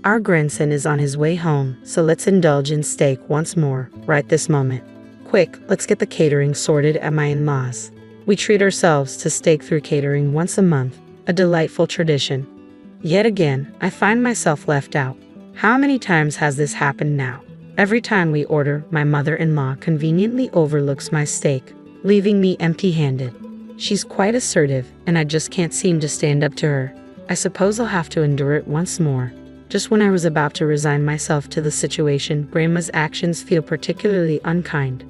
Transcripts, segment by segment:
Our grandson is on his way home, so let's indulge in steak once more, right this moment. Quick, let's get the catering sorted at my in-laws. We treat ourselves to steak through catering once a month, a delightful tradition. Yet again, I find myself left out. How many times has this happened now? Every time we order, my mother-in-law conveniently overlooks my steak, leaving me empty-handed. She's quite assertive, and I just can't seem to stand up to her. I suppose I'll have to endure it once more. Just when I was about to resign myself to the situation, Grandma's actions feel particularly unkind.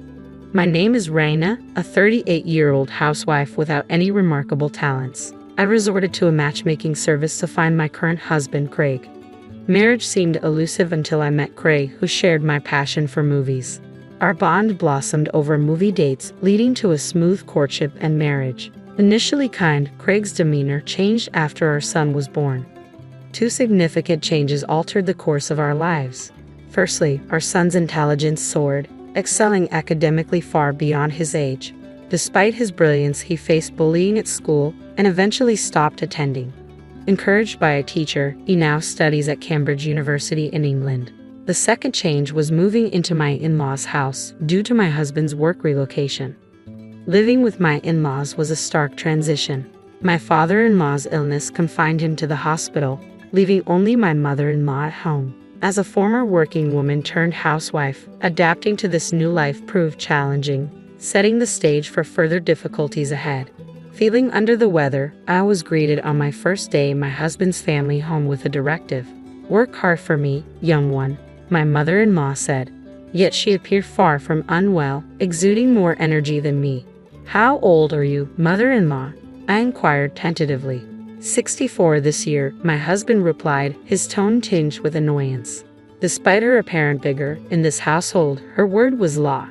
My name is Raina, a 38-year-old housewife without any remarkable talents. I resorted to a matchmaking service to find my current husband, Craig. Marriage seemed elusive until I met Craig, who shared my passion for movies. Our bond blossomed over movie dates, leading to a smooth courtship and marriage. Initially kind, Craig's demeanor changed after our son was born. Two significant changes altered the course of our lives. Firstly, our son's intelligence soared, excelling academically far beyond his age. Despite his brilliance, he faced bullying at school and eventually stopped attending. Encouraged by a teacher, he now studies at Cambridge University in England. The second change was moving into my in-laws' house due to my husband's work relocation. Living with my in-laws was a stark transition. My father-in-law's illness confined him to the hospital, leaving only my mother-in-law at home. As a former working woman turned housewife, adapting to this new life proved challenging, setting the stage for further difficulties ahead. Feeling under the weather, I was greeted on my first day in my husband's family home with a directive. "Work hard for me, young one," my mother-in-law said. Yet she appeared far from unwell, exuding more energy than me. "How old are you, mother-in-law?" I inquired tentatively. 64 this year, my husband replied, his tone tinged with annoyance. Despite her apparent vigor, in this household, her word was law.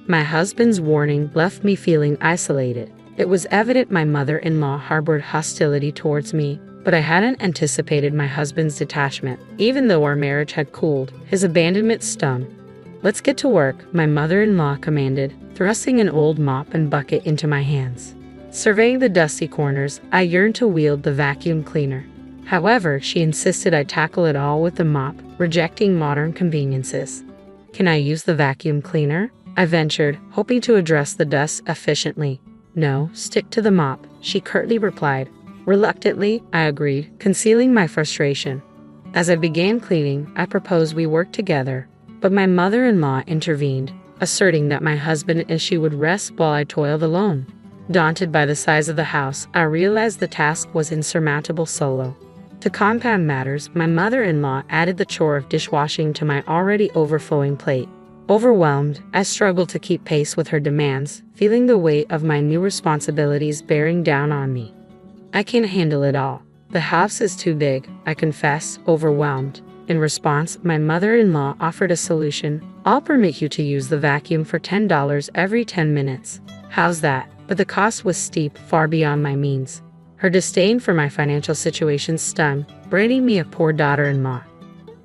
My husband's warning left me feeling isolated. It was evident my mother-in-law harbored hostility towards me, but I hadn't anticipated my husband's detachment. Even though our marriage had cooled, his abandonment stung. "Let's get to work," my mother-in-law commanded, thrusting an old mop and bucket into my hands. Surveying the dusty corners, I yearned to wield the vacuum cleaner. However, she insisted I tackle it all with the mop, rejecting modern conveniences. "Can I use the vacuum cleaner?" I ventured, hoping to address the dust efficiently. "No, stick to the mop," she curtly replied. Reluctantly, I agreed, concealing my frustration. As I began cleaning, I proposed we work together, but my mother-in-law intervened, asserting that my husband and she would rest while I toiled alone. Daunted by the size of the house, I realized the task was insurmountable solo. To compound matters, my mother-in-law added the chore of dishwashing to my already overflowing plate. Overwhelmed, I struggled to keep pace with her demands, feeling the weight of my new responsibilities bearing down on me. "I can't handle it all. The house is too big," I confessed, overwhelmed. In response, my mother-in-law offered a solution. "I'll permit you to use the vacuum for $10 every 10 minutes. How's that?" But the cost was steep, far beyond my means. Her disdain for my financial situation stung, branding me a poor daughter-in-law.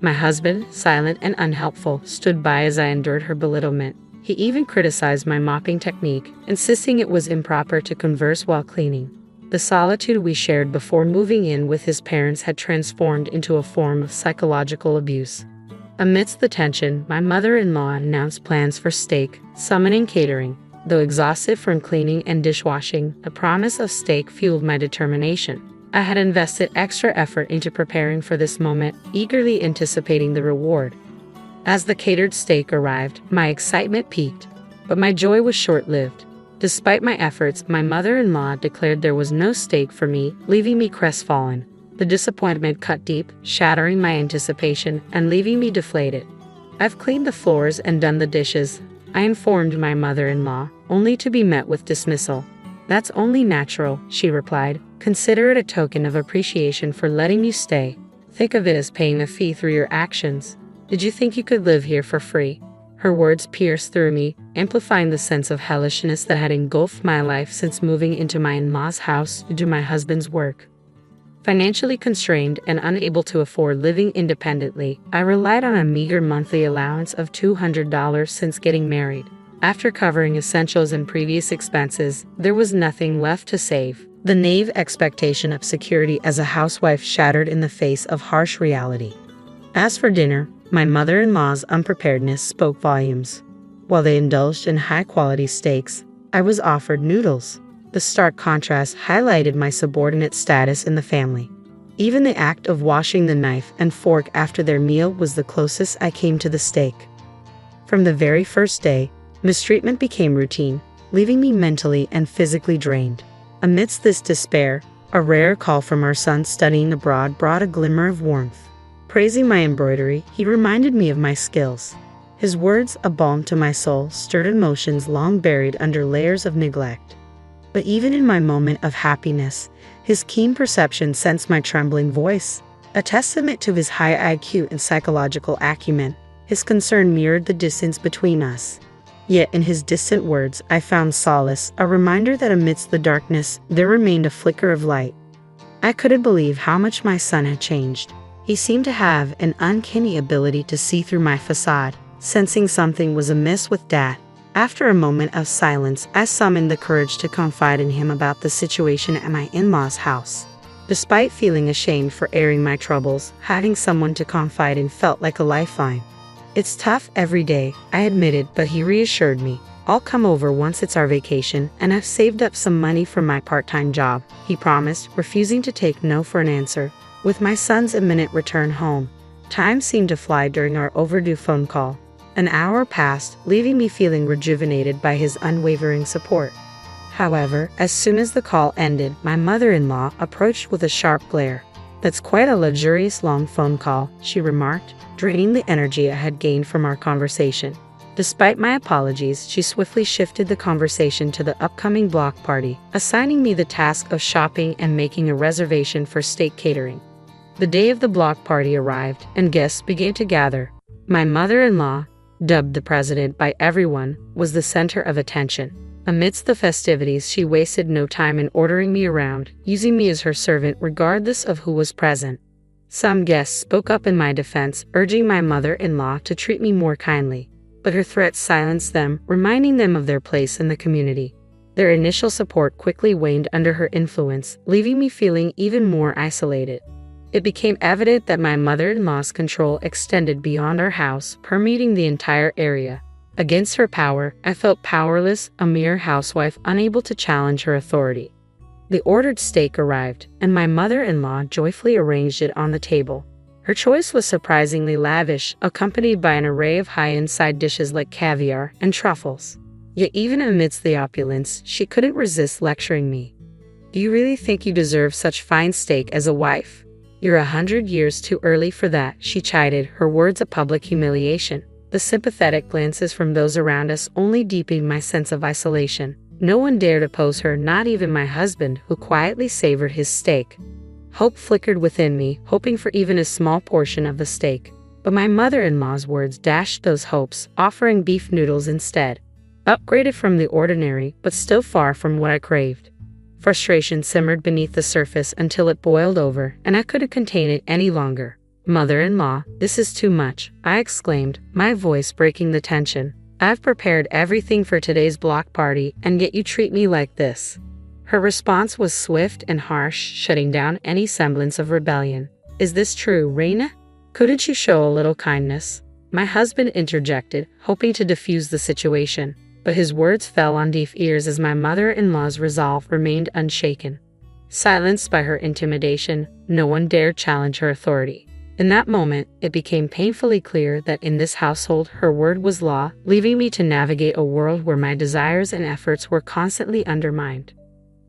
My husband, silent and unhelpful, stood by as I endured her belittlement. He even criticized my mopping technique, insisting it was improper to converse while cleaning. The solitude we shared before moving in with his parents had transformed into a form of psychological abuse. Amidst the tension, my mother-in-law announced plans for steak, summoning catering. Though exhausted from cleaning and dishwashing, the promise of steak fueled my determination. I had invested extra effort into preparing for this moment, eagerly anticipating the reward. As the catered steak arrived, my excitement peaked, but my joy was short-lived. Despite my efforts, my mother-in-law declared there was no steak for me, leaving me crestfallen. The disappointment cut deep, shattering my anticipation and leaving me deflated. "I've cleaned the floors and done the dishes," I informed my mother-in-law, only to be met with dismissal. "That's only natural," she replied. "Consider it a token of appreciation for letting you stay. Think of it as paying a fee through your actions. Did you think you could live here for free?" Her words pierced through me, amplifying the sense of hellishness that had engulfed my life since moving into my in-laws' house due to my husband's work. Financially constrained and unable to afford living independently, I relied on a meager monthly allowance of $200 since getting married. After covering essentials and previous expenses, there was nothing left to save. The naive expectation of security as a housewife shattered in the face of harsh reality. As for dinner, my mother-in-law's unpreparedness spoke volumes. While they indulged in high-quality steaks, I was offered noodles. The stark contrast highlighted my subordinate status in the family. Even the act of washing the knife and fork after their meal was the closest I came to the steak. From the very first day, mistreatment became routine, leaving me mentally and physically drained. Amidst this despair, a rare call from our son studying abroad brought a glimmer of warmth. Praising my embroidery, he reminded me of my skills. His words, a balm to my soul, stirred emotions long buried under layers of neglect. But even in my moment of happiness, his keen perception sensed my trembling voice. A testament to his high IQ and psychological acumen, his concern mirrored the distance between us. Yet in his distant words, I found solace, a reminder that amidst the darkness, there remained a flicker of light. I couldn't believe how much my son had changed. He seemed to have an uncanny ability to see through my facade, sensing something was amiss with Dad. After a moment of silence, I summoned the courage to confide in him about the situation at my in-laws' house. Despite feeling ashamed for airing my troubles, having someone to confide in felt like a lifeline. "It's tough every day," I admitted, but he reassured me. "I'll come over once it's our vacation, and I've saved up some money from my part-time job," he promised, refusing to take no for an answer. With my son's imminent return home, time seemed to fly during our overdue phone call. An hour passed, leaving me feeling rejuvenated by his unwavering support. However, as soon as the call ended, my mother-in-law approached with a sharp glare. "That's quite a luxurious long phone call," she remarked, draining the energy I had gained from our conversation. Despite my apologies, she swiftly shifted the conversation to the upcoming block party, assigning me the task of shopping and making a reservation for steak catering. The day of the block party arrived, and guests began to gather. My mother-in-law, dubbed the president by everyone, was the center of attention. Amidst the festivities, she wasted no time in ordering me around, using me as her servant regardless of who was present. Some guests spoke up in my defense, urging my mother-in-law to treat me more kindly, but her threats silenced them, reminding them of their place in the community. Their initial support quickly waned under her influence, leaving me feeling even more isolated. It became evident that my mother-in-law's control extended beyond our house, permeating the entire area. Against her power, I felt powerless, a mere housewife unable to challenge her authority. The ordered steak arrived, and my mother-in-law joyfully arranged it on the table. Her choice was surprisingly lavish, accompanied by an array of high-end side dishes like caviar and truffles. Yet even amidst the opulence, she couldn't resist lecturing me. "Do you really think you deserve such fine steak as a wife? You're 100 years too early for that," she chided, her words a public humiliation. The sympathetic glances from those around us only deepened my sense of isolation. No one dared oppose her, not even my husband, who quietly savored his steak. Hope flickered within me, hoping for even a small portion of the steak. But my mother-in-law's words dashed those hopes, offering beef noodles instead. Upgraded from the ordinary, but still far from what I craved. Frustration simmered beneath the surface until it boiled over, and I couldn't contain it any longer. "Mother-in-law, this is too much," I exclaimed, my voice breaking the tension. "I've prepared everything for today's block party, and yet you treat me like this." Her response was swift and harsh, shutting down any semblance of rebellion. "Is this true, Reina? Couldn't you show a little kindness?" My husband interjected, hoping to defuse the situation, but his words fell on deaf ears as my mother-in-law's resolve remained unshaken. Silenced by her intimidation, no one dared challenge her authority. In that moment, it became painfully clear that in this household her word was law, leaving me to navigate a world where my desires and efforts were constantly undermined.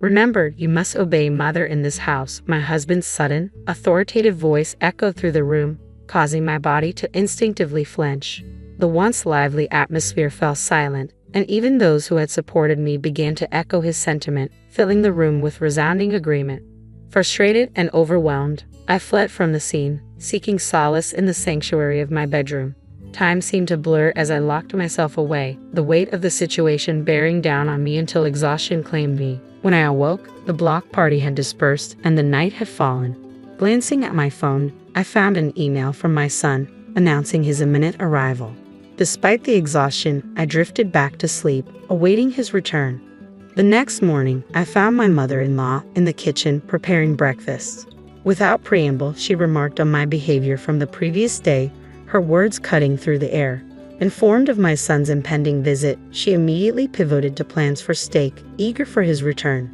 "Remember, you must obey Mother in this house," my husband's sudden, authoritative voice echoed through the room, causing my body to instinctively flinch. The once lively atmosphere fell silent, and even those who had supported me began to echo his sentiment, filling the room with resounding agreement. Frustrated and overwhelmed, I fled from the scene, seeking solace in the sanctuary of my bedroom. Time seemed to blur as I locked myself away, the weight of the situation bearing down on me until exhaustion claimed me. When I awoke, the block party had dispersed and the night had fallen. Glancing at my phone, I found an email from my son, announcing his imminent arrival. Despite the exhaustion, I drifted back to sleep, awaiting his return. The next morning, I found my mother-in-law in the kitchen preparing breakfast. Without preamble, she remarked on my behavior from the previous day, her words cutting through the air. Informed of my son's impending visit, she immediately pivoted to plans for steak, eager for his return.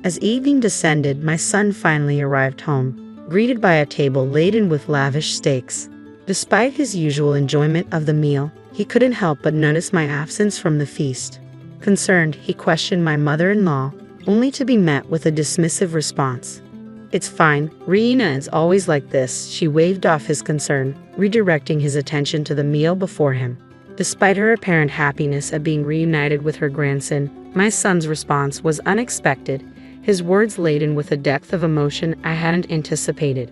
As evening descended, my son finally arrived home, greeted by a table laden with lavish steaks. Despite his usual enjoyment of the meal, he couldn't help but notice my absence from the feast. Concerned, he questioned my mother-in-law, only to be met with a dismissive response. "It's fine, Reina is always like this," she waved off his concern, redirecting his attention to the meal before him. Despite her apparent happiness at being reunited with her grandson, my son's response was unexpected, his words laden with a depth of emotion I hadn't anticipated.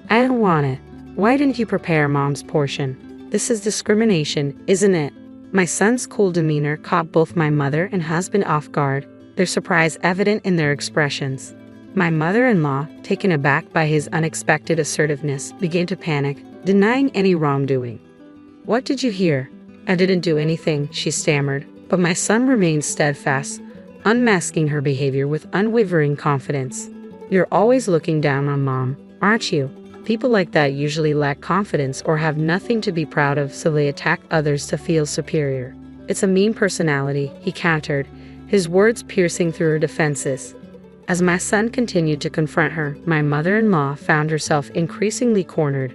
"I don't want it. Why didn't you prepare Mom's portion? This is discrimination, isn't it?" My son's cool demeanor caught both my mother and husband off guard, their surprise evident in their expressions. My mother-in-law, taken aback by his unexpected assertiveness, began to panic, denying any wrongdoing. "What did you hear?" "I didn't do anything," she stammered, but my son remained steadfast, unmasking her behavior with unwavering confidence. "You're always looking down on Mom, aren't you? People like that usually lack confidence or have nothing to be proud of, so they attack others to feel superior. It's a mean personality," he countered, his words piercing through her defenses. As my son continued to confront her, my mother-in-law found herself increasingly cornered,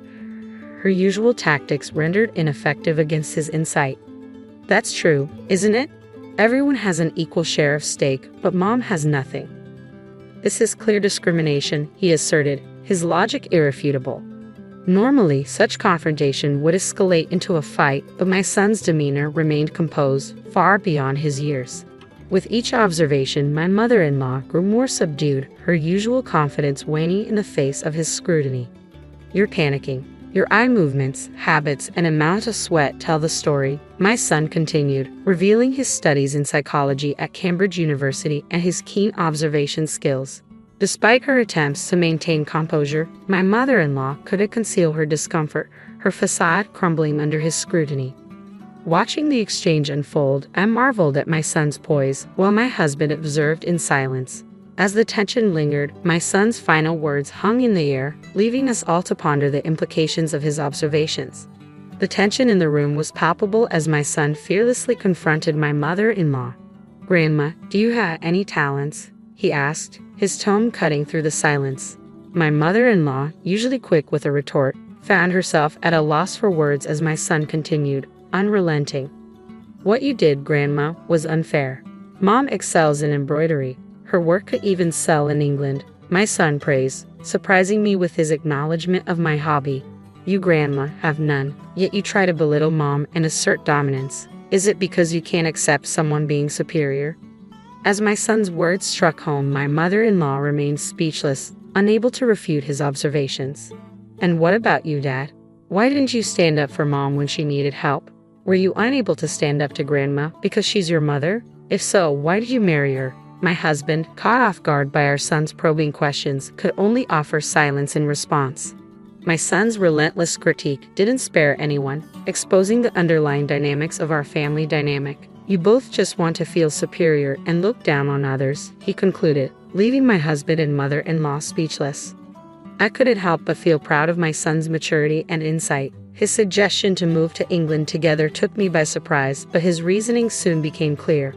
her usual tactics rendered ineffective against his insight. "That's true, isn't it? Everyone has an equal share of steak, but Mom has nothing." "This is clear discrimination," he asserted, his logic irrefutable. Normally, such confrontation would escalate into a fight, but my son's demeanor remained composed, far beyond his years. With each observation, my mother-in-law grew more subdued, her usual confidence waning in the face of his scrutiny. "You're panicking. Your eye movements, habits, and amount of sweat tell the story," my son continued, revealing his studies in psychology at Cambridge University and his keen observation skills. Despite her attempts to maintain composure, my mother-in-law couldn't conceal her discomfort, her facade crumbling under his scrutiny. Watching the exchange unfold, I marveled at my son's poise, while my husband observed in silence. As the tension lingered, my son's final words hung in the air, leaving us all to ponder the implications of his observations. The tension in the room was palpable as my son fearlessly confronted my mother-in-law. "Grandma, do you have any talents?" he asked, his tone cutting through the silence. My mother-in-law, usually quick with a retort, found herself at a loss for words as my son continued, unrelenting. "What you did, Grandma, was unfair. Mom excels in embroidery. Her work could even sell in England," my son praised, surprising me with his acknowledgement of my hobby. "You, Grandma, have none, yet you try to belittle Mom and assert dominance. Is it because you can't accept someone being superior?" As my son's words struck home, my mother-in-law remained speechless, unable to refute his observations. "And what about you, Dad? Why didn't you stand up for Mom when she needed help? Were you unable to stand up to Grandma because she's your mother? If so, why did you marry her?" My husband, caught off guard by our son's probing questions, could only offer silence in response. My son's relentless critique didn't spare anyone, exposing the underlying dynamics of our family dynamic. "You both just want to feel superior and look down on others," he concluded, leaving my husband and mother-in-law speechless. I couldn't help but feel proud of my son's maturity and insight. His suggestion to move to England together took me by surprise, but his reasoning soon became clear.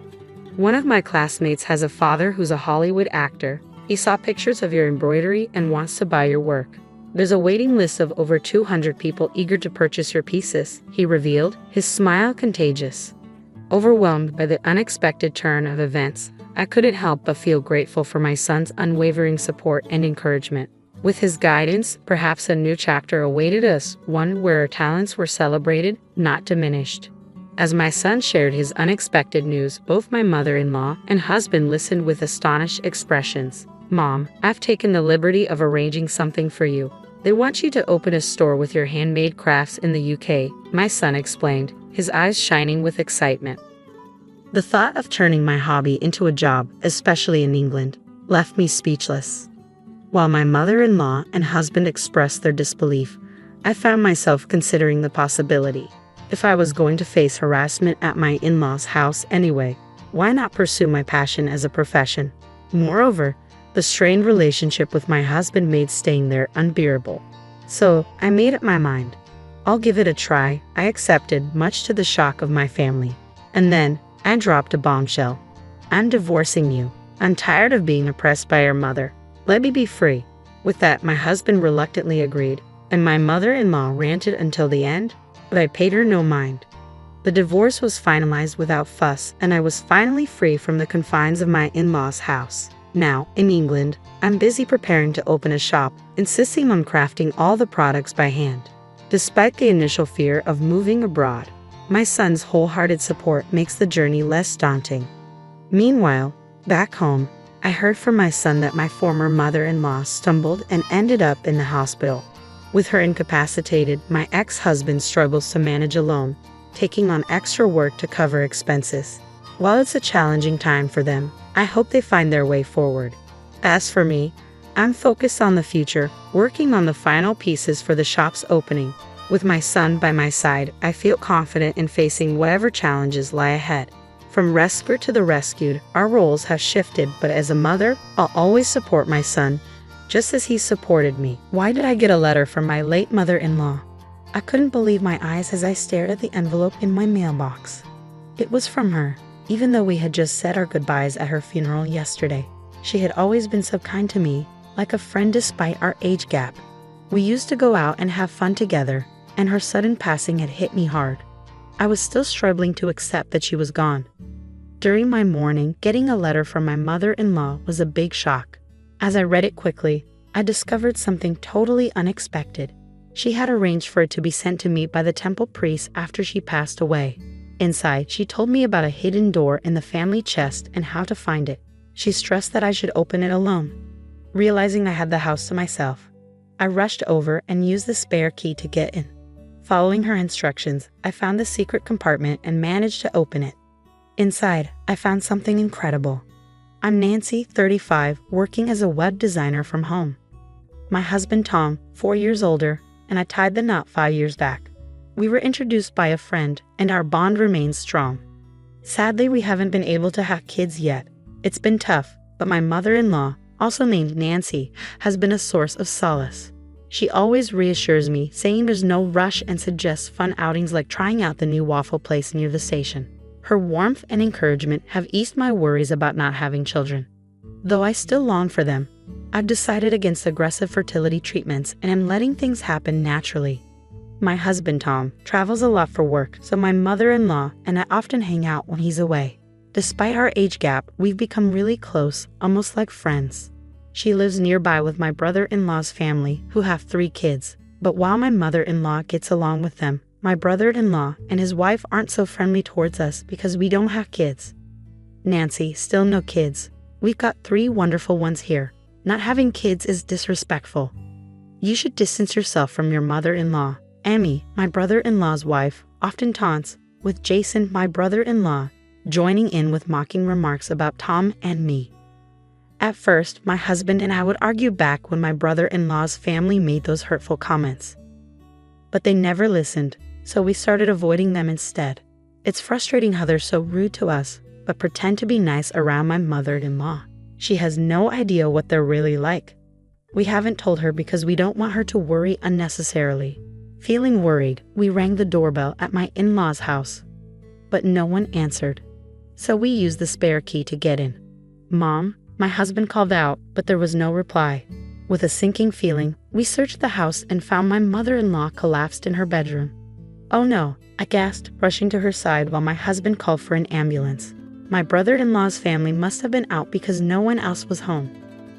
"One of my classmates has a father who's a Hollywood actor. He saw pictures of your embroidery and wants to buy your work. There's a waiting list of over 200 people eager to purchase your pieces," he revealed, his smile contagious. Overwhelmed by the unexpected turn of events, I couldn't help but feel grateful for my son's unwavering support and encouragement. With his guidance, perhaps a new chapter awaited us, one where our talents were celebrated, not diminished. As my son shared his unexpected news, both my mother-in-law and husband listened with astonished expressions. "Mom, I've taken the liberty of arranging something for you. They want you to open a store with your handmade crafts in the UK," my son explained, his eyes shining with excitement. The thought of turning my hobby into a job, especially in England, left me speechless. While my mother-in-law and husband expressed their disbelief, I found myself considering the possibility. If I was going to face harassment at my in-laws' house anyway, why not pursue my passion as a profession? Moreover, The strained relationship with my husband made staying there unbearable. So, I made up my mind. I'll give it a try. I accepted, much to the shock of my family. And then, I dropped a bombshell. I'm divorcing you. I'm tired of being oppressed by your mother. Let me be free. With that, my husband reluctantly agreed, and my mother-in-law ranted until the end, but I paid her no mind. The divorce was finalized without fuss, and I was finally free from the confines of my in-laws' house. Now, in England, I'm busy preparing to open a shop, insisting on crafting all the products by hand. Despite the initial fear of moving abroad, my son's wholehearted support makes the journey less daunting. Meanwhile, back home, I heard from my son that my former mother-in-law stumbled and ended up in the hospital. With her incapacitated, my ex-husband struggles to manage alone, taking on extra work to cover expenses. While it's a challenging time for them, I hope they find their way forward. As for me, I'm focused on the future, working on the final pieces for the shop's opening. With my son by my side, I feel confident in facing whatever challenges lie ahead. From rescuer to the rescued, our roles have shifted, but as a mother, I'll always support my son, just as he supported me. Why did I get a letter from my late mother-in-law? I couldn't believe my eyes as I stared at the envelope in my mailbox. It was from her. Even though we had just said our goodbyes at her funeral yesterday, she had always been so kind to me, like a friend despite our age gap. We used to go out and have fun together, and her sudden passing had hit me hard. I was still struggling to accept that she was gone. During my mourning, getting a letter from my mother-in-law was a big shock. As I read it quickly, I discovered something totally unexpected. She had arranged for it to be sent to me by the temple priest after she passed away. Inside, she told me about a hidden door in the family chest and how to find it. She stressed that I should open it alone. Realizing I had the house to myself, I rushed over and used the spare key to get in. Following her instructions, I found the secret compartment and managed to open it. Inside, I found something incredible. I'm Nancy, 35, working as a web designer from home. My husband Tom, 4 years older, and I tied the knot 5 years back. We were introduced by a friend, and our bond remains strong. Sadly, we haven't been able to have kids yet. It's been tough, but my mother-in-law, also named Nancy, has been a source of solace. She always reassures me, saying there's no rush and suggests fun outings like trying out the new waffle place near the station. Her warmth and encouragement have eased my worries about not having children. Though I still long for them, I've decided against aggressive fertility treatments and am letting things happen naturally. My husband Tom travels a lot for work, so my mother-in-law and I often hang out when he's away. Despite our age gap, we've become really close, almost like friends. She lives nearby with my brother-in-law's family, who have 3 kids. But while my mother-in-law gets along with them, my brother-in-law and his wife aren't so friendly towards us because we don't have kids. Nancy, still no kids. We've got 3 wonderful ones here. Not having kids is disrespectful. You should distance yourself from your mother-in-law. Amy, my brother-in-law's wife, often taunts, with Jason, my brother-in-law, joining in with mocking remarks about Tom and me. At first, my husband and I would argue back when my brother-in-law's family made those hurtful comments. But they never listened, so we started avoiding them instead. It's frustrating how they're so rude to us, but pretend to be nice around my mother-in-law. She has no idea what they're really like. We haven't told her because we don't want her to worry unnecessarily. Feeling worried, we rang the doorbell at my in-laws' house, but no one answered. So we used the spare key to get in. "Mom?" my husband called out, but there was no reply. With a sinking feeling, we searched the house and found my mother-in-law collapsed in her bedroom. "Oh no," I gasped, rushing to her side while my husband called for an ambulance. My brother-in-law's family must have been out because no one else was home.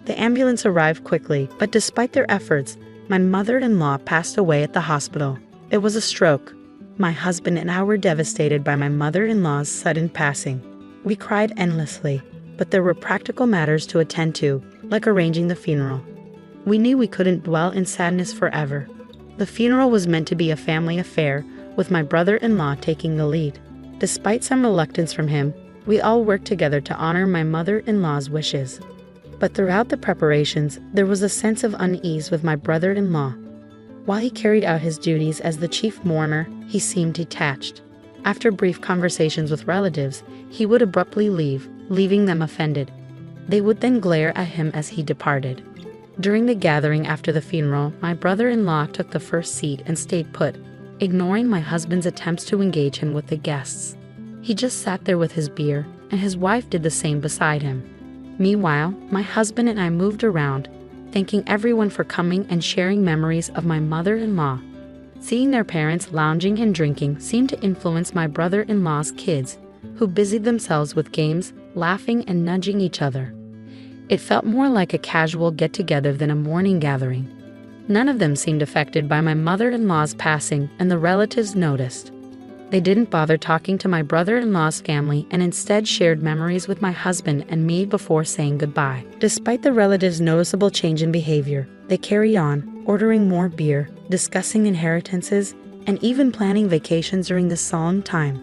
The ambulance arrived quickly, but despite their efforts, my mother-in-law passed away at the hospital. It was a stroke. My husband and I were devastated by my mother-in-law's sudden passing. We cried endlessly, but there were practical matters to attend to, like arranging the funeral. We knew we couldn't dwell in sadness forever. The funeral was meant to be a family affair, with my brother-in-law taking the lead. Despite some reluctance from him, we all worked together to honor my mother-in-law's wishes. But throughout the preparations, there was a sense of unease with my brother-in-law. While he carried out his duties as the chief mourner, he seemed detached. After brief conversations with relatives, he would abruptly leave, leaving them offended. They would then glare at him as he departed. During the gathering after the funeral, my brother-in-law took the first seat and stayed put, ignoring my husband's attempts to engage him with the guests. He just sat there with his beer, and his wife did the same beside him. Meanwhile, my husband and I moved around, thanking everyone for coming and sharing memories of my mother-in-law. Seeing their parents lounging and drinking seemed to influence my brother-in-law's kids, who busied themselves with games, laughing and nudging each other. It felt more like a casual get-together than a mourning gathering. None of them seemed affected by my mother-in-law's passing, and the relatives noticed. They didn't bother talking to my brother-in-law's family and instead shared memories with my husband and me before saying goodbye. Despite the relatives' noticeable change in behavior, they carry on, ordering more beer, discussing inheritances, and even planning vacations during this solemn time.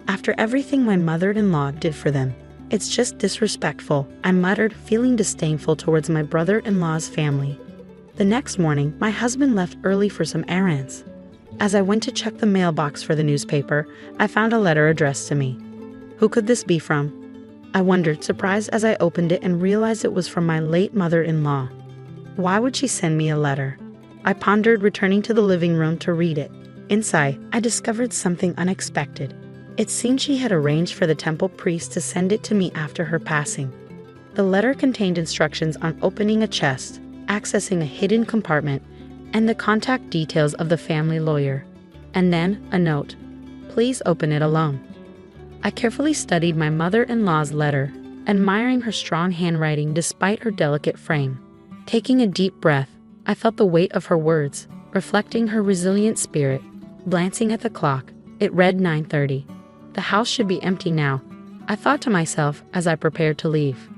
After everything my mother-in-law did for them, "It's just disrespectful," I muttered, feeling disdainful towards my brother-in-law's family. The next morning, my husband left early for some errands. As I went to check the mailbox for the newspaper, I found a letter addressed to me. Who could this be from? I wondered, surprised as I opened it and realized it was from my late mother-in-law. Why would she send me a letter? I pondered, returning to the living room to read it. Inside, I discovered something unexpected. It seemed she had arranged for the temple priest to send it to me after her passing. The letter contained instructions on opening a chest, accessing a hidden compartment, and the contact details of the family lawyer. And then, a note. "Please open it alone." I carefully studied my mother-in-law's letter, admiring her strong handwriting despite her delicate frame. Taking a deep breath, I felt the weight of her words, reflecting her resilient spirit. Glancing at the clock, it read 9:30. The house should be empty now, I thought to myself as I prepared to leave.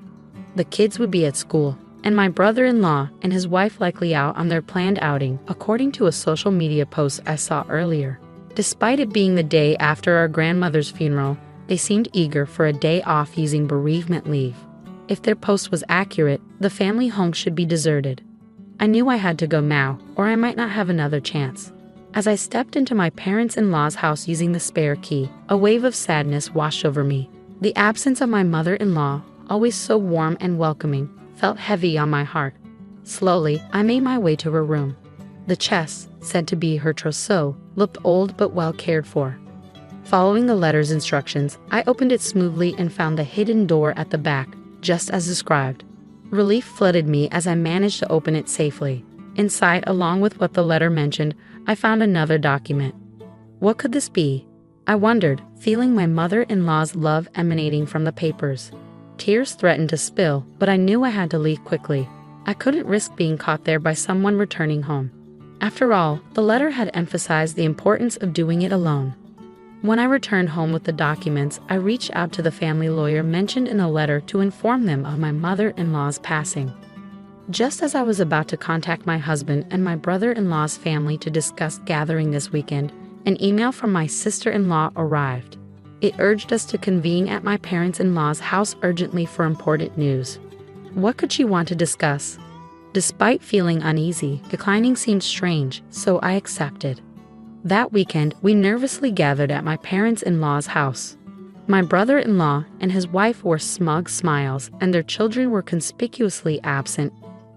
The kids would be at school, and my brother-in-law and his wife likely out on their planned outing, according to a social media post I saw earlier. Despite it being the day after our grandmother's funeral, they seemed eager for a day off using bereavement leave. If their post was accurate, the family home should be deserted. I knew I had to go now, or I might not have another chance. As I stepped into my parents-in-law's house using the spare key, a wave of sadness washed over me. The absence of my mother-in-law, always so warm and welcoming, felt heavy on my heart. Slowly, I made my way to her room. The chest, said to be her trousseau, looked old but well cared for. Following the letter's instructions, I opened it smoothly and found the hidden door at the back, just as described. Relief flooded me as I managed to open it safely. Inside, along with what the letter mentioned, I found another document. What could this be? I wondered, feeling my mother-in-law's love emanating from the papers. Tears threatened to spill, but I knew I had to leave quickly. I couldn't risk being caught there by someone returning home. After all, the letter had emphasized the importance of doing it alone. When I returned home with the documents, I reached out to the family lawyer mentioned in the letter to inform them of my mother-in-law's passing. Just as I was about to contact my husband and my brother-in-law's family to discuss gathering this weekend, an email from my sister-in-law arrived. It urged us to convene at my parents-in-law's house urgently for important news. What could she want to discuss? Despite feeling uneasy, declining seemed strange, so I accepted. That weekend, we nervously gathered at my parents-in-law's house. My brother-in-law and his wife wore smug smiles, and their children were conspicuously absent.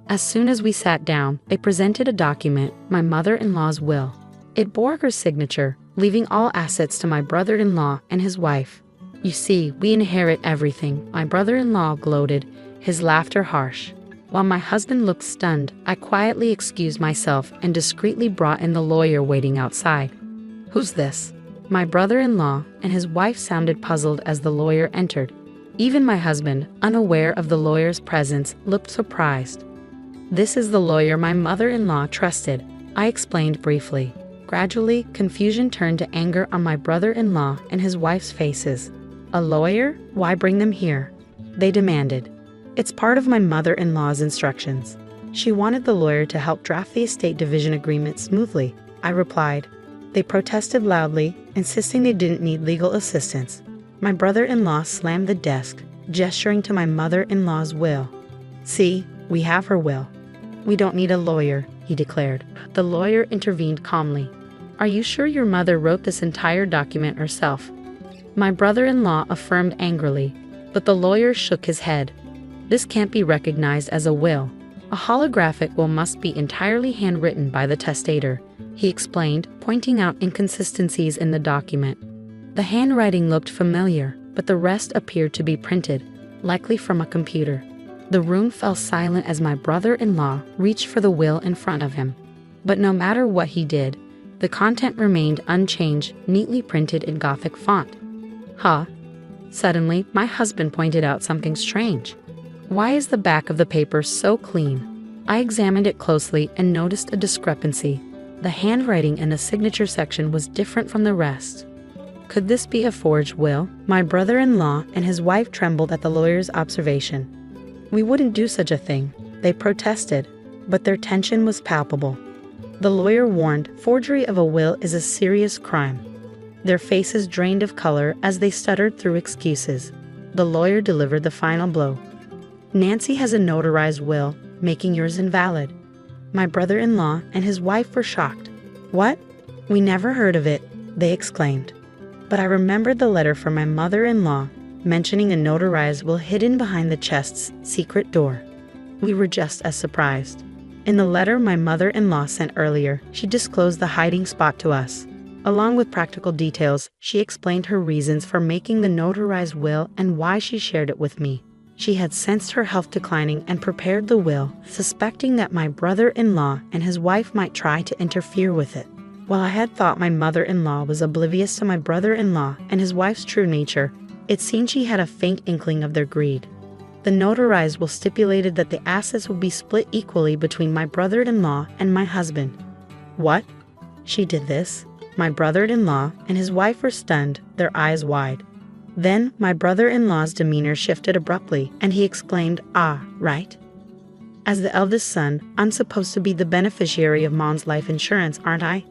As soon as we sat down, they presented a document, my mother-in-law's will. It bore her signature, leaving all assets to my brother-in-law and his wife. "You see, we inherit everything," my brother-in-law gloated, his laughter harsh. While my husband looked stunned, I quietly excused myself and discreetly brought in the lawyer waiting outside. "Who's this?" My brother-in-law and his wife sounded puzzled as the lawyer entered. Even my husband, unaware of the lawyer's presence, looked surprised. "This is the lawyer my mother-in-law trusted," I explained briefly. Gradually, confusion turned to anger on my brother-in-law and his wife's faces. "A lawyer? Why bring them here?" they demanded. "It's part of my mother-in-law's instructions. She wanted the lawyer to help draft the estate division agreement smoothly," I replied. They protested loudly, insisting they didn't need legal assistance. My brother-in-law slammed the desk, gesturing to my mother-in-law's will. "See, we have her will. We don't need a lawyer," he declared. The lawyer intervened calmly. "Are you sure your mother wrote this entire document herself?" My brother-in-law affirmed angrily, but the lawyer shook his head. This can't be recognized as a will. A holographic will must be entirely handwritten by the testator, he explained, pointing out inconsistencies in the document. The handwriting looked familiar, but the rest appeared to be printed, likely from a computer. The room fell silent as my brother-in-law reached for the will in front of him. But no matter what he did, the content remained unchanged, neatly printed in Gothic font. Huh? Suddenly, my husband pointed out something strange. Why is the back of the paper so clean? I examined it closely and noticed a discrepancy. The handwriting in the signature section was different from the rest. Could this be a forged will? My brother-in-law and his wife trembled at the lawyer's observation. We wouldn't do such a thing, they protested, but their tension was palpable. The lawyer warned, forgery of a will is a serious crime. Their faces drained of color as they stuttered through excuses. The lawyer delivered the final blow. Nancy has a notarized will, making yours invalid. My brother-in-law and his wife were shocked. What? We never heard of it, they exclaimed. But I remembered the letter from my mother-in-law, mentioning a notarized will hidden behind the chest's secret door. We were just as surprised. In the letter my mother-in-law sent earlier, she disclosed the hiding spot to us. Along with practical details, she explained her reasons for making the notarized will and why she shared it with me. She had sensed her health declining and prepared the will, suspecting that my brother-in-law and his wife might try to interfere with it. While I had thought my mother-in-law was oblivious to my brother-in-law and his wife's true nature, it seemed she had a faint inkling of their greed. The notarized will stipulated that the assets would be split equally between my brother-in-law and my husband. What? She did this? My brother-in-law and his wife were stunned, their eyes wide. Then my brother-in-law's demeanor shifted abruptly, and he exclaimed, "Ah, right? As the eldest son, I'm supposed to be the beneficiary of Mom's life insurance, aren't I?"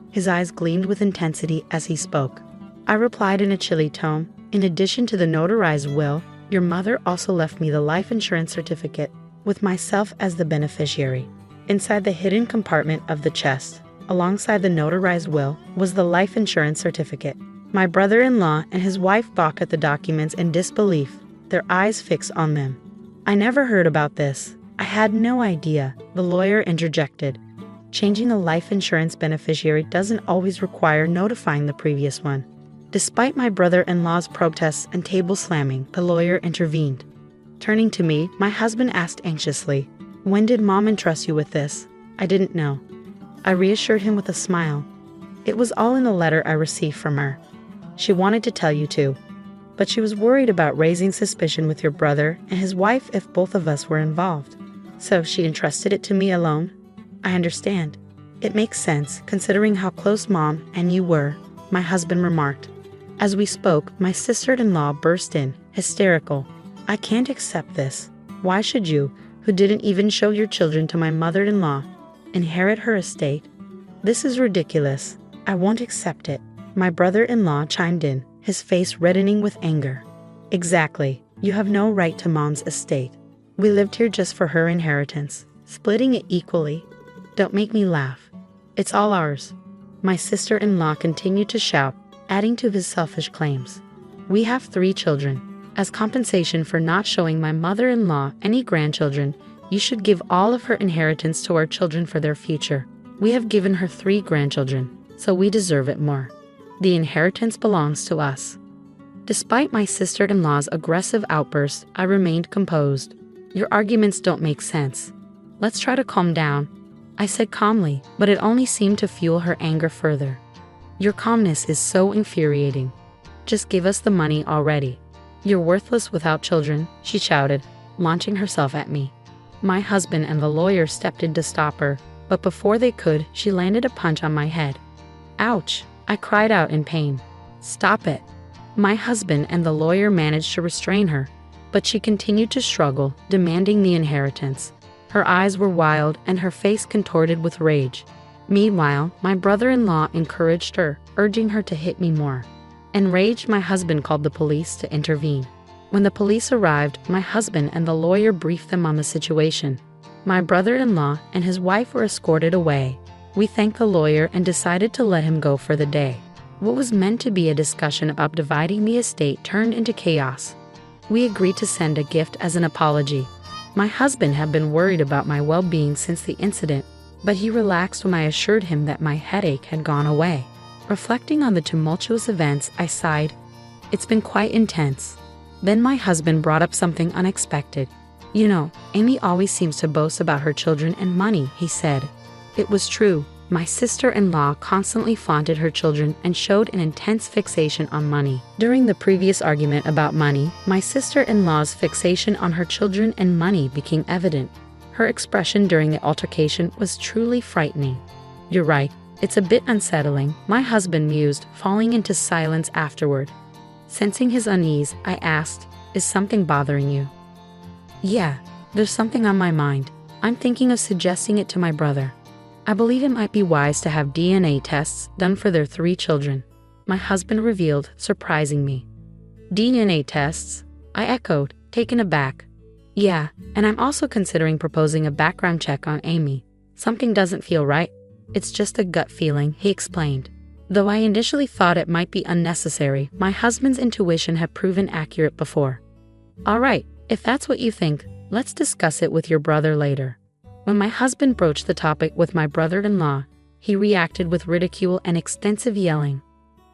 His eyes gleamed with intensity as he spoke. I replied in a chilly tone, "In addition to the notarized will, your mother also left me the life insurance certificate, with myself as the beneficiary." Inside the hidden compartment of the chest, alongside the notarized will, was the life insurance certificate. My brother-in-law and his wife balked at the documents in disbelief, their eyes fixed on them. "I never heard about this. I had no idea," the lawyer interjected. Changing a life insurance beneficiary doesn't always require notifying the previous one. Despite my brother-in-law's protests and table slamming, the lawyer intervened. Turning to me, my husband asked anxiously, "When did Mom entrust you with this?" I didn't know. I reassured him with a smile. "It was all in the letter I received from her. She wanted to tell you too, but she was worried about raising suspicion with your brother and his wife if both of us were involved. So she entrusted it to me alone." "I understand. It makes sense, considering how close Mom and you were," my husband remarked. As we spoke, my sister-in-law burst in, hysterical. "I can't accept this. Why should you, who didn't even show your children to my mother-in-law, inherit her estate? This is ridiculous. I won't accept it." My brother-in-law chimed in, his face reddening with anger. "Exactly. You have no right to Mom's estate. We lived here just for her inheritance. Splitting it equally. Don't make me laugh. It's all ours." My sister-in-law continued to shout, adding to his selfish claims. "We have 3 children. As compensation for not showing my mother-in-law any grandchildren, you should give all of her inheritance to our children for their future. We have given her 3 grandchildren, so we deserve it more. The inheritance belongs to us." Despite my sister-in-law's aggressive outburst, I remained composed. "Your arguments don't make sense. Let's try to calm down," I said calmly, but it only seemed to fuel her anger further. "Your calmness is so infuriating. Just give us the money already. You're worthless without children," she shouted, launching herself at me. My husband and the lawyer stepped in to stop her, but before they could, she landed a punch on my head. "Ouch!" I cried out in pain. "Stop it." My husband and the lawyer managed to restrain her, but she continued to struggle, demanding the inheritance. Her eyes were wild and her face contorted with rage. Meanwhile, my brother-in-law encouraged her, urging her to hit me more. Enraged, my husband called the police to intervene. When the police arrived, my husband and the lawyer briefed them on the situation. My brother-in-law and his wife were escorted away. We thanked the lawyer and decided to let him go for the day. What was meant to be a discussion about dividing the estate turned into chaos. We agreed to send a gift as an apology. My husband had been worried about my well-being since the incident, but he relaxed when I assured him that my headache had gone away. Reflecting on the tumultuous events, I sighed. It's been quite intense. Then my husband brought up something unexpected. You know, Amy always seems to boast about her children and money, he said. It was true. My sister-in-law constantly flaunted her children and showed an intense fixation on money. During the previous argument about money, my sister-in-law's fixation on her children and money became evident. Her expression during the altercation was truly frightening. You're right, it's a bit unsettling, my husband mused, falling into silence afterward. Sensing his unease, I asked, is something bothering you? Yeah, there's something on my mind. I'm thinking of suggesting it to my brother. I believe it might be wise to have DNA tests done for their 3 children, my husband revealed, surprising me. DNA tests? I echoed, taken aback. Yeah, and I'm also considering proposing a background check on Amy. Something doesn't feel right. It's just a gut feeling, he explained. Though I initially thought it might be unnecessary, my husband's intuition had proven accurate before. All right, if that's what you think, let's discuss it with your brother later. When my husband broached the topic with my brother-in-law, he reacted with ridicule and extensive yelling.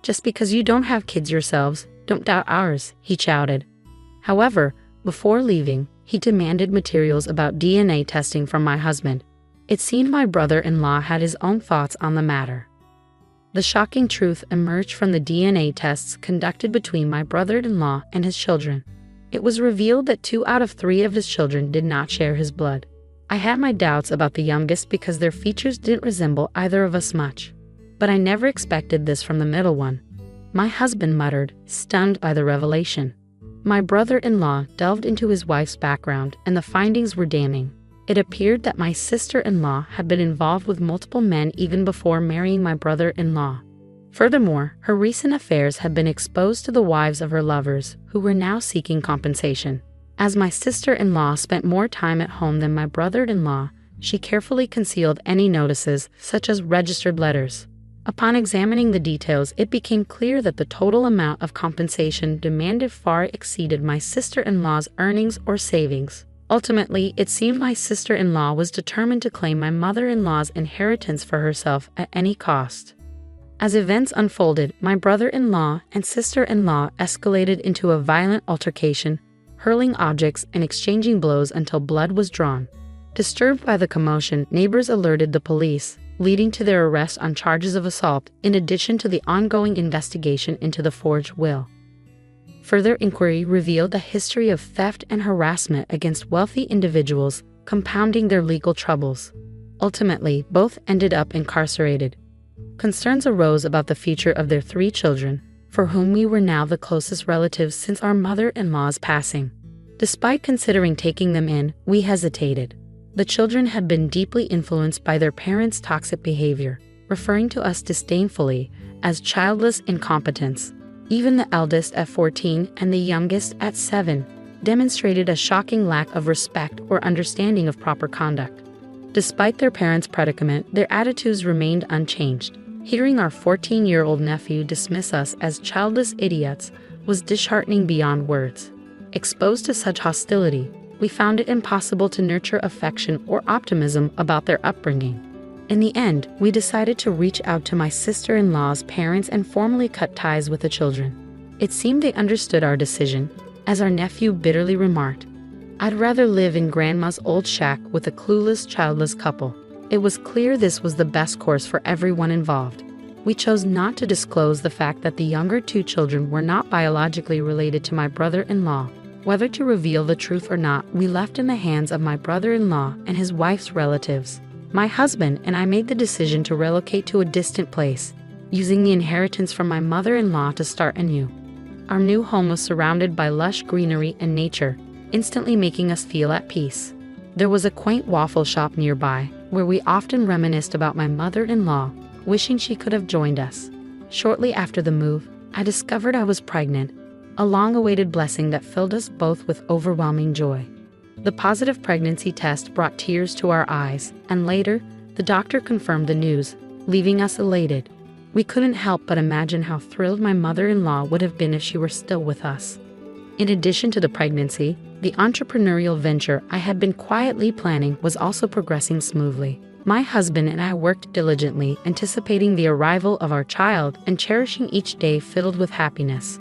Just because you don't have kids yourselves, don't doubt ours, he shouted. However, before leaving, he demanded materials about DNA testing from my husband. It seemed my brother-in-law had his own thoughts on the matter. The shocking truth emerged from the DNA tests conducted between my brother-in-law and his children. It was revealed that 2 out of 3 of his children did not share his blood. I had my doubts about the youngest because their features didn't resemble either of us much. But I never expected this from the middle one. My husband muttered, stunned by the revelation. My brother-in-law delved into his wife's background, and the findings were damning. It appeared that my sister-in-law had been involved with multiple men even before marrying my brother-in-law. Furthermore, her recent affairs had been exposed to the wives of her lovers, who were now seeking compensation. As my sister-in-law spent more time at home than my brother-in-law, she carefully concealed any notices, such as registered letters. Upon examining the details, it became clear that the total amount of compensation demanded far exceeded my sister-in-law's earnings or savings. Ultimately, it seemed my sister-in-law was determined to claim my mother-in-law's inheritance for herself at any cost. As events unfolded, my brother-in-law and sister-in-law escalated into a violent altercation, hurling objects and exchanging blows until blood was drawn. Disturbed by the commotion, neighbors alerted the police, leading to their arrest on charges of assault, in addition to the ongoing investigation into the forged will. Further inquiry revealed a history of theft and harassment against wealthy individuals, compounding their legal troubles. Ultimately, both ended up incarcerated. Concerns arose about the future of their 3 children, for whom we were now the closest relatives since our mother-in-law's passing. Despite considering taking them in, we hesitated. The children had been deeply influenced by their parents' toxic behavior, referring to us disdainfully as childless incompetence. Even the eldest at 14 and the youngest at 7 demonstrated a shocking lack of respect or understanding of proper conduct. Despite their parents' predicament, their attitudes remained unchanged. Hearing our 14-year-old nephew dismiss us as childless idiots was disheartening beyond words. Exposed to such hostility, we found it impossible to nurture affection or optimism about their upbringing. In the end, we decided to reach out to my sister-in-law's parents and formally cut ties with the children. It seemed they understood our decision, as our nephew bitterly remarked, "I'd rather live in Grandma's old shack with a clueless, childless couple." It was clear this was the best course for everyone involved. We chose not to disclose the fact that the younger 2 children were not biologically related to my brother-in-law. Whether to reveal the truth or not, we left in the hands of my brother-in-law and his wife's relatives. My husband and I made the decision to relocate to a distant place, using the inheritance from my mother-in-law to start anew. Our new home was surrounded by lush greenery and nature, instantly making us feel at peace. There was a quaint waffle shop nearby, where we often reminisced about my mother-in-law, wishing she could have joined us. Shortly after the move, I discovered I was pregnant, a long-awaited blessing that filled us both with overwhelming joy. The positive pregnancy test brought tears to our eyes, and later, the doctor confirmed the news, leaving us elated. We couldn't help but imagine how thrilled my mother-in-law would have been if she were still with us. In addition to the pregnancy, the entrepreneurial venture I had been quietly planning was also progressing smoothly. My husband and I worked diligently, anticipating the arrival of our child and cherishing each day filled with happiness.